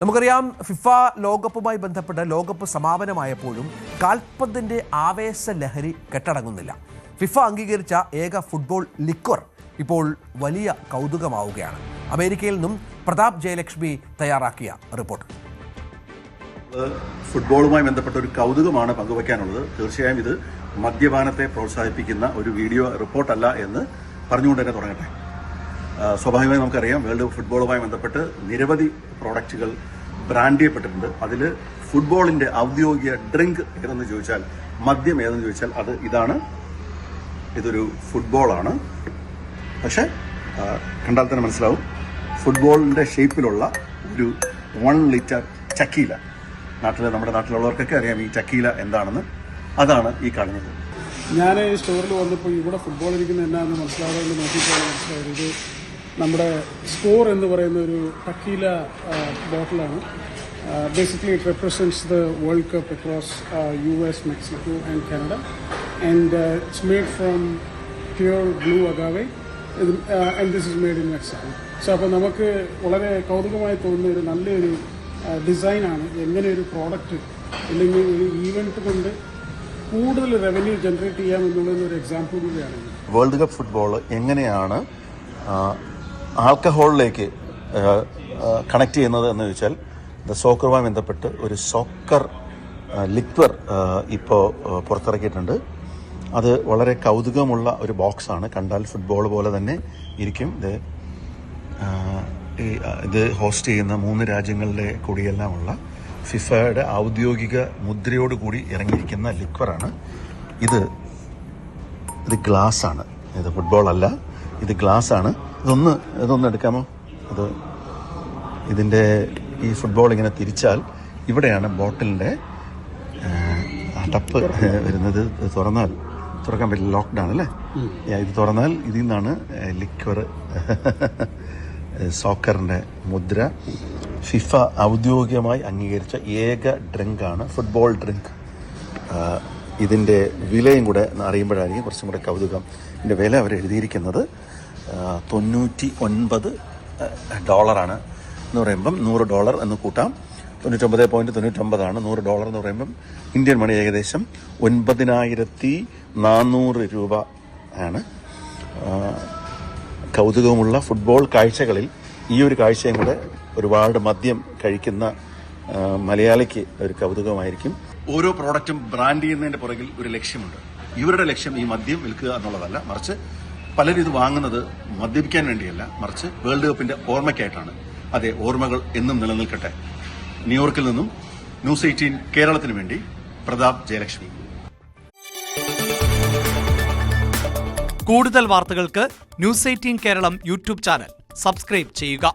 നമുക്കറിയാം ഫിഫ ലോകകപ്പുമായി ബന്ധപ്പെട്ട് ലോകകപ്പ് സമാപനമായപ്പോഴും കാൽപന്തിന്റെ ആവേശ ലഹരി കെട്ടടങ്ങുന്നില്ല. ഫിഫ അംഗീകരിച്ച ഏക ഫുട്ബോൾ ലിക്വർ ഇപ്പോൾ വലിയ കൗതുകമാവുകയാണ്. അമേരിക്കയിൽ നിന്നും പ്രതാപ് ജയലക്ഷ്മി തയ്യാറാക്കിയ റിപ്പോർട്ട്. ഫുട്ബോളുമായി ബന്ധപ്പെട്ട ഒരു കൗതുകമാണ് പങ്കുവയ്ക്കാനുള്ളത്. തീർച്ചയായും ഇത് മദ്യപാനത്തെ പ്രോത്സാഹിപ്പിക്കുന്ന ഒരു വീഡിയോ റിപ്പോർട്ടല്ല എന്ന് പറഞ്ഞുകൊണ്ട് തന്നെ തുടങ്ങട്ടെ. സ്വാഭാവികമായി നമുക്കറിയാം വേൾഡ് ഫുട്ബോളുമായി ബന്ധപ്പെട്ട് നിരവധി പ്രോഡക്റ്റുകൾ ബ്രാൻഡ് ചെയ്യപ്പെട്ടിട്ടുണ്ട്. അതിൽ ഫുട്ബോളിൻ്റെ ഔദ്യോഗിക ഡ്രിങ്ക് ഏതെന്ന് ചോദിച്ചാൽ, മദ്യം ഏതെന്ന് ചോദിച്ചാൽ അത് ഇതാണ്. ഇതൊരു ഫുട്ബോളാണ്. പക്ഷേ കണ്ടാൽ തന്നെ മനസ്സിലാവും, ഫുട്ബോളിൻ്റെ ഷേപ്പിലുള്ള ഒരു 1 ലിറ്റർ ചക്കീല. നമ്മുടെ നാട്ടിലുള്ളവർക്കൊക്കെ അറിയാം ഈ ചക്കീല എന്താണെന്ന്. അതാണ് ഈ കാണുന്നത്. ഞാൻ ഈ സ്റ്റോറിൽ വന്നപ്പോൾ ഇവിടെ ഫുട്ബോൾ ഇരിക്കുന്ന എന്നാന്ന് മനസ്സിലാകാതെ നോക്കിയിട്ടാണ് മനസ്സിലായത്. ഇത് നമ്മുടെ സ്കോർ എന്ന് പറയുന്ന ഒരു ടക്കീല ബോട്ടിലാണ്. Basically it represents the world cup across US, Mexico and Canada. And it's made from pure blue agave and this is made in Mexico. So അപ്പോൾ നമുക്ക് വളരെ കൗതുകമായി തോന്നുന്ന ഒരു നല്ലൊരു ഡിസൈനാണ്. എങ്ങനെ ഒരു പ്രോഡക്റ്റ് അല്ലെങ്കിൽ ഒരു ഈവൻറ്റ് കൊണ്ട് കൂടുതൽ റവന്യൂ ജനറേറ്റ് ചെയ്യാം എന്നുള്ളതൊരു എക്സാമ്പിൾ കൂടിയാണ്. വേൾഡ് കപ്പ് ഫുട്ബോൾ എങ്ങനെയാണ് ആൽക്കഹോളിലേക്ക് കണക്ട് ചെയ്യുന്നത് എന്ന് ചോദിച്ചാൽ, സോക്കറുമായി ബന്ധപ്പെട്ട് ഒരു സോക്കർ ലിക്വർ ഇപ്പോൾ പുറത്തിറക്കിയിട്ടുണ്ട്. അത് വളരെ കൗതുകമുള്ള ഒരു ബോക്സാണ്. കണ്ടാൽ ഫുട്ബോൾ പോലെ തന്നെ ഇരിക്കും. ഇത് ഹോസ്റ്റ് ചെയ്യുന്ന 3 രാജ്യങ്ങളുടെ കൂടിയെല്ലാമുള്ള ഫിഫയുടെ ഔദ്യോഗിക മുദ്രയോടുകൂടി ഇറങ്ങിയിരിക്കുന്ന ലിക്വറാണ് ഇത്. ഇത് ഗ്ലാസ്സാണ്. ഇത് ഫുട്ബോളല്ല, ഇത് ഗ്ലാസ്സാണ്. ഇതൊന്ന് എടുക്കാമോ? ഇതിൻ്റെ ഈ ഫുട്ബോൾ ഇങ്ങനെ തിരിച്ചാൽ ഇവിടെയാണ് ബോട്ടിലിൻ്റെ ടപ്പ് വരുന്നത്. തുറക്കാൻ പറ്റില്ല, ലോക്ക്ഡൗൺ അല്ലേ. ഇത് തുറന്നാൽ ഇതിൽ നിന്നാണ് ലിക്വർ, സോക്കറിൻ്റെ മുദ്ര. ഫിഫ ഔദ്യോഗികമായി അംഗീകരിച്ച ഏക ഡ്രിങ്കാണ് ഫുട്ബോൾ ഡ്രിങ്ക്. ഇതിൻ്റെ വിലയും കൂടെ അറിയുമ്പോഴായിരിക്കും കുറച്ചും കൂടെ കൗതുകം. ഇതിൻ്റെ വില അവർ എഴുതിയിരിക്കുന്നത് $99 എന്ന് പറയുമ്പം $100 എന്ന് കൂട്ടാം. 99.99 $100 എന്ന് പറയുമ്പം ഇന്ത്യൻ മണി ഏകദേശം 9400 രൂപ ആണ്. കൗതുകമുള്ള ഫുട്ബോൾ കാഴ്ചകളിൽ ഈ ഒരു കാഴ്ചയും കൂടെ ഒരുപാട് മദ്യം കഴിക്കുന്ന മലയാളിക്ക് ഒരു കൗതുകമായിരിക്കും. ഓരോ പ്രോഡക്റ്റും ബ്രാൻഡ് ചെയ്യുന്നതിന്റെ പുറകിൽ ഒരു ലക്ഷ്യമുണ്ട്. ഇവരുടെ ലക്ഷ്യം ഈ മദ്യം വിൽക്കുക എന്നുള്ളതല്ല, മറിച്ച് പലരും ഇത് വാങ്ങുന്നത് മദ്യപിക്കാൻ വേണ്ടിയല്ല, മറിച്ച് വേൾഡ് കപ്പിന്റെ ഓർമ്മയ്ക്കായിട്ടാണ്. അതെ, ഓർമ്മകൾ എന്നും നിലനിൽക്കട്ടെ. ന്യൂയോർക്കിൽ നിന്നും ന്യൂസ് 18 കേരളത്തിന് വേണ്ടി പ്രതാപ് ജയലക്ഷ്മി. കൂടുതൽ വാർത്തകൾക്ക് news 18 Keralam YouTube channel subscribe ചെയ്യുക.